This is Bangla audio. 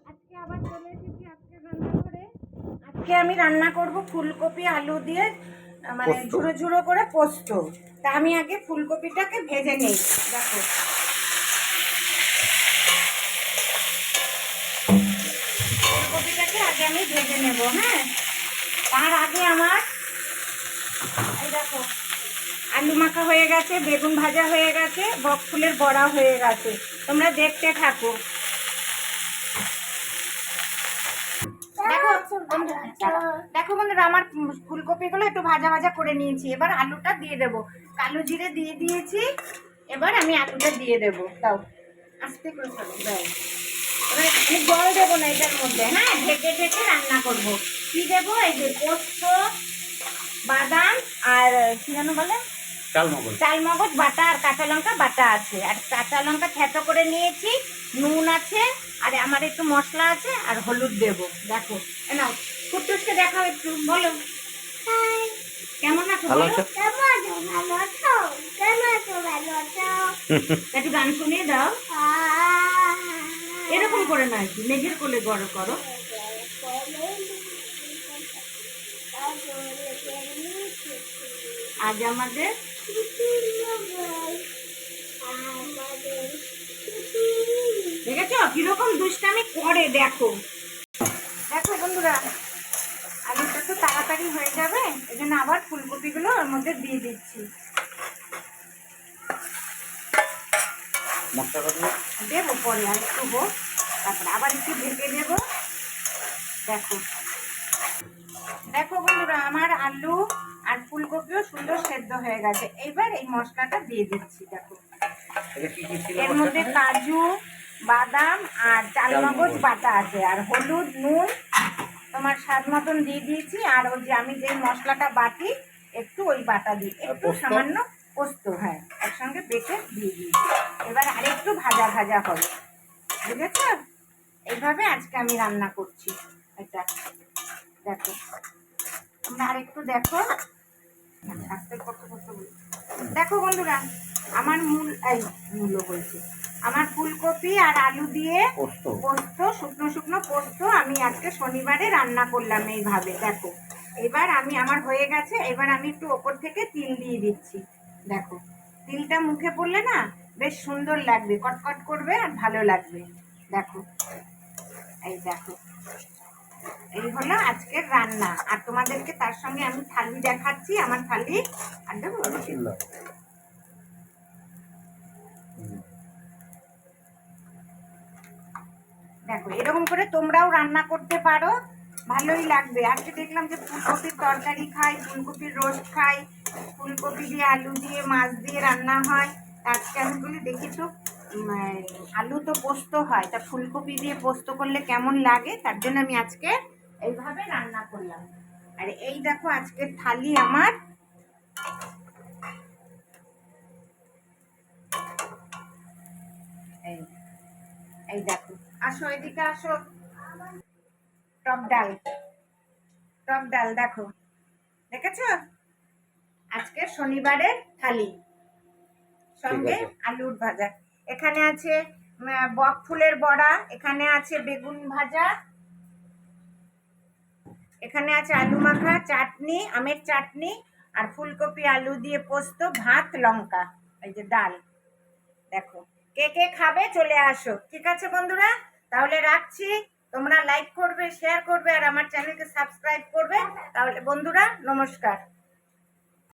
আজকে আবার চলে এসেছি আজকে রান্নাঘরে। আজকে আমি রান্না করব ফুলকপি আলু দিয়ে মানে ঝুড়ো ঝুড়ো করে পোস্ত। তা আমি আগে ফুলকপিটাকে ভেজে নেই। দেখো ফুলকপিটাকে আগে আমি ভেজে নেব। হ্যাঁ, তার আগে আমার এই দেখো আলু মাখা হয়ে গেছে, বেগুন ভাজা হয়ে গেছে, বক ফুলের বড়া হয়ে গেছে। তোমরা দেখতে থাকো। দেখো বন্ধুরা, আমার ফুলকপিগুলো একটু ভাজা ভাজা করে নিয়েছি। এবার আলুটা দিয়ে দেবো। কালো জিরে দিয়ে দিয়েছি। এবার আমি আলুটা দিয়ে দেবো। দাও আস্তে করে দাও। এবার আমি জল দেবো না এটার মধ্যে। হ্যাঁ, ঢেকে ঢেকে রান্না করবো। কি দেবো? এই যে পোস্ত, বাদাম আর কি যেন বলে, চালমগজ বাটা আর কাঁচা লঙ্কা বাটা আছে। আর কাঁচা লঙ্কা থেতো করে নিয়েছি, নুন আছে, আর আমার একটু মশলা আছে, আর হলুদ দেবো। দেখো নাও, কুটুসকে দেখাও একটু, বলো কেমন আছো? একটু গান শুনিয়ে দাও। এরকম করে না, একটু মেঘের কোলে গড় করো। আজ আমাদের দেখেছো কিরকম দুষ্টামি করে। দেখো দেখো বন্ধুরা, আলুটা তো তাড়াতাড়ি হয়ে যাবে, এই জন্য আবার ফুলকপিগুলো ওর মধ্যে দিয়ে দিচ্ছি। দেবো পরে আর একটু হোক, তারপরে আবার একটু ঢেকে দেবো। দেখো দেখো বন্ধুরা, আমার আলু আর ফুলকপিও সুন্দর সেদ্ধ হয়ে গেছে। এইবার এই মশলাটা দিয়ে দিচ্ছি। দেখো এর মধ্যে কাজু, বাদাম আর চালমগজ বাটা আছে, আর হলুদ, নুন তোমার স্বাদ মতন দিয়ে দিয়েছি। আর ওই যে আমি যে মশলাটা বাটি একটু ওই বাটা দিই, একটু সামান্য পোস্ত, হ্যাঁ একসঙ্গে বেটে দিয়ে দিয়েছি। এবার আরেকটু ভাজা ভাজা হবে, বুঝেছ? এইভাবে আজকে আমি রান্না করছি এটা। দেখো তোমরা আরেকটু দেখো। দেখো বন্ধুরা, আমার মূলো বলছি, আমার ফুলকপি আর আলু দিয়ে পোস্ত, শুকনো শুকনো পোস্ত আমি আজকে শনিবারে রান্না করলাম এইভাবে। দেখো এবার আমার হয়ে গেছে। এবার আমি একটু ওপর থেকে তিল দিয়ে দিচ্ছি। দেখো তিলটা মুখে পড়লে না বেশ সুন্দর লাগবে, কটকট করবে আর ভালো লাগবে। দেখো এই দেখো, এই হলো আজকের রান্না। আর তোমাদেরকে তার সঙ্গে আমি থালি দেখাচ্ছি। আমার থালি আর দেবো। দেখো এরকম করে তোমরাও রান্না করতে পারো, ভালোই লাগবে। আজকে দেখলাম যে ফুলকপির তরকারি খাই, ফুলকপির রোস্ট খাই, ফুলকপি দিয়ে আলু দিয়ে মাছ দিয়ে রান্না হয়। আজকে আমি বলি দেখি তো, আলু তো পোস্ত হয়, তা ফুলকপি দিয়ে পোস্ত করলে কেমন লাগে, তার জন্য আমি আজকে এইভাবে রান্না করলাম। আর এই দেখো আজকের থালি আমার। এই এই দেখো, আসো এদিকে আসো। টক ডাল, টক ডাল দেখো, দেখেছ? আজকে শনিবারের থালি, সঙ্গে আলুর ভাজা। এখানে আছে বক ফুলের বড়া, এখানে আছে বেগুন ভাজা, এখানে আছে আলু মাখা, চাটনি, আমের চাটনি, আর ফুলকপি আলু দিয়ে পোস্ত, ভাত, লঙ্কা, এই যে ডাল। দেখো কে কে খাবে চলে আসো। ঠিক আছে বন্ধুরা, তাহলে রাখছি। তোমরা লাইক করবে, শেয়ার করবে, আর আমার চ্যানেলকে সাবস্ক্রাইব করবে। তাহলে বন্ধুরা নমস্কার।